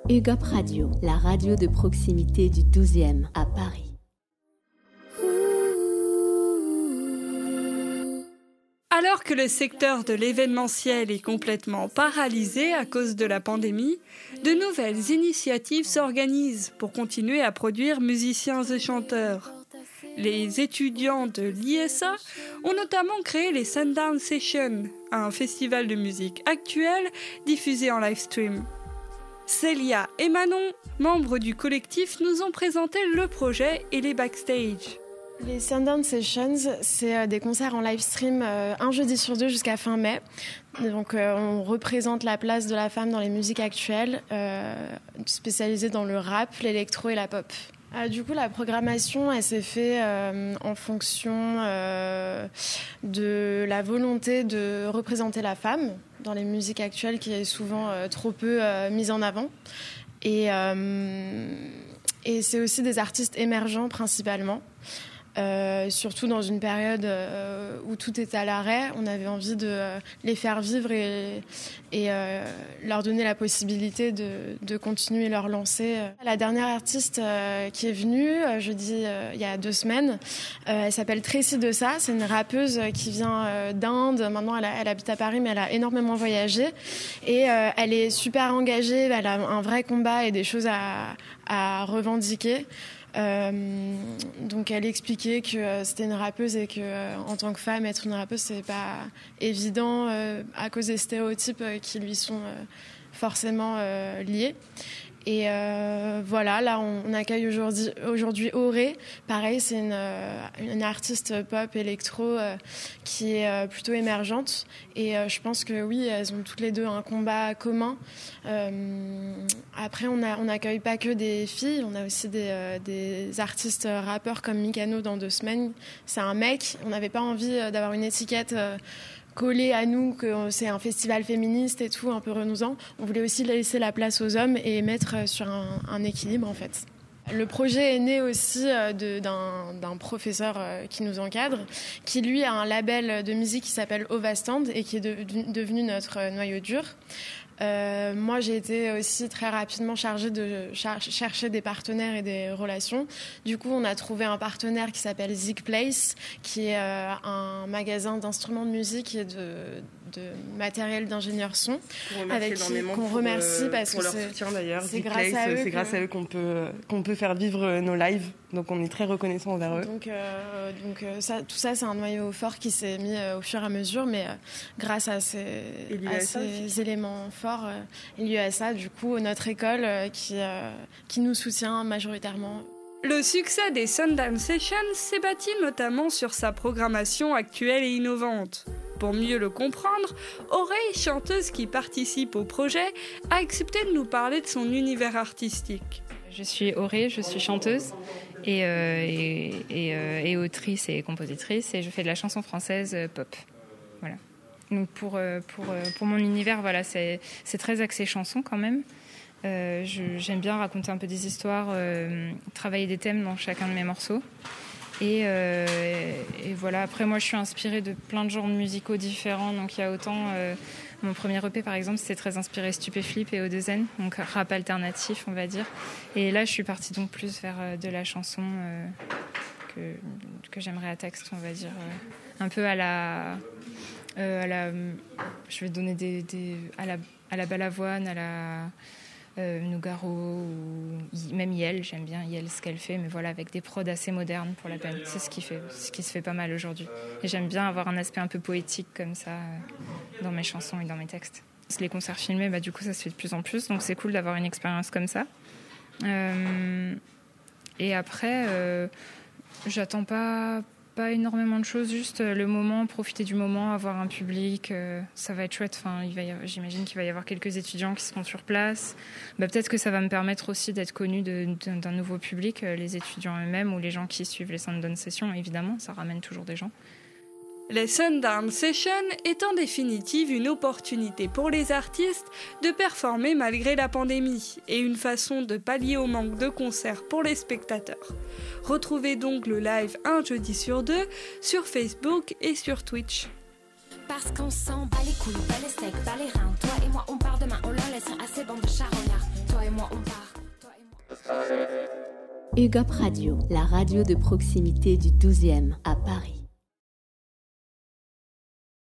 UGOP Radio, la radio de proximité du 12e à Paris. Alors que le secteur de l'événementiel est complètement paralysé à cause de la pandémie, de nouvelles initiatives s'organisent pour continuer à produire musiciens et chanteurs. Les étudiants de l'ISA ont notamment créé les Sundown Sessions, un festival de musique actuelle diffusé en live stream. Célia et Manon, membres du collectif, nous ont présenté le projet et les backstage. Les Sundown Sessions, c'est des concerts en live stream un jeudi sur deux jusqu'à fin mai. Donc on représente la place de la femme dans les musiques actuelles, spécialisée dans le rap, l'électro et la pop. Du coup, la programmation, elle s'est faite en fonction de la volonté de représenter la femme dans les musiques actuelles qui est souvent trop peu mise en avant. Et c'est aussi des artistes émergents principalement. Surtout dans une période où tout était à l'arrêt, on avait envie de les faire vivre et leur donner la possibilité de continuer leur lancée. La dernière artiste qui est venue, jeudi, il y a 2 semaines, elle s'appelle Tracy Dessa. C'est une rappeuse qui vient d'Inde. Maintenant, elle habite à Paris, mais elle a énormément voyagé. Et elle est super engagée, elle a un vrai combat et des choses à revendiquer. Donc elle expliquait que c'était une rappeuse et que en tant que femme être une rappeuse c'est pas évident à cause des stéréotypes qui lui sont forcément liés. Et voilà, là on accueille aujourd'hui Auré. Pareil, c'est une artiste pop électro qui est plutôt émergente. Et je pense que oui, elles ont toutes les deux un combat commun. Après, on n'accueille pas que des filles, on a aussi des artistes rappeurs comme Mikano dans 2 semaines. C'est un mec, on n'avait pas envie d'avoir une étiquette collé à nous que c'est un festival féministe et tout, un peu renouant. On voulait aussi laisser la place aux hommes et mettre sur un équilibre en fait. Le projet est né aussi d'un professeur qui nous encadre, qui lui a un label de musique qui s'appelle Ovastand et qui est devenu notre noyau dur. Moi, j'ai été aussi très rapidement chargée de chercher des partenaires et des relations. Du coup, on a trouvé un partenaire qui s'appelle Zig Place, qui est un magasin d'instruments de musique et de matériel d'ingénieur son, avec qu'on remercie parce pour que leur soutien d'ailleurs. C'est grâce à eux. C'est grâce à eux qu'on peut faire vivre nos lives. Donc on est très reconnaissants envers eux. Donc tout ça, c'est un noyau fort qui s'est mis au fur et à mesure, mais grâce à ces éléments forts, il y a ça, du coup, notre école qui nous soutient majoritairement. Le succès des Sundown Sessions s'est bâti notamment sur sa programmation actuelle et innovante. Pour mieux le comprendre, Auré, chanteuse qui participe au projet, a accepté de nous parler de son univers artistique. Je suis Auré, je suis chanteuse et autrice et compositrice et je fais de la chanson française pop. Voilà. Donc pour mon univers, voilà, c'est très axé chanson quand même. J'aime bien raconter un peu des histoires, travailler des thèmes dans chacun de mes morceaux. Et voilà, après moi je suis inspirée de plein de genres musicaux différents, donc il y a autant mon premier EP par exemple c'était très inspiré Stupéflip et O2N, donc rap alternatif on va dire, et là je suis partie donc plus vers de la chanson que j'aimerais à texte on va dire, un peu à la je vais donner à la Balavoine, à la Nougaro ou même Yel, j'aime bien Yel ce qu'elle fait, mais voilà, avec des prods assez modernes pour la peine. C'est ce qui se fait pas mal aujourd'hui. Et j'aime bien avoir un aspect un peu poétique comme ça dans mes chansons et dans mes textes. Les concerts filmés, du coup ça se fait de plus en plus, donc c'est cool d'avoir une expérience comme ça. Et après, j'attends pas énormément de choses, juste le moment, profiter du moment, avoir un public, ça va être chouette. Enfin, j'imagine qu'il va y avoir quelques étudiants qui seront sur place. Peut-être que ça va me permettre aussi d'être connue d'un nouveau public, les étudiants eux-mêmes ou les gens qui suivent les Sundown Sessions, évidemment, ça ramène toujours des gens. Les Sundown Sessions est en définitive une opportunité pour les artistes de performer malgré la pandémie et une façon de pallier au manque de concerts pour les spectateurs. Retrouvez donc le live un jeudi sur 2 sur Facebook et sur Twitch. Parce qu'on s'en bat les couilles, bat les steaks, bat les reins. Toi et moi on part demain, on leur laisse assez bande de charognards. Toi et moi on part. UGOP Radio, la radio de proximité du 12e à Paris.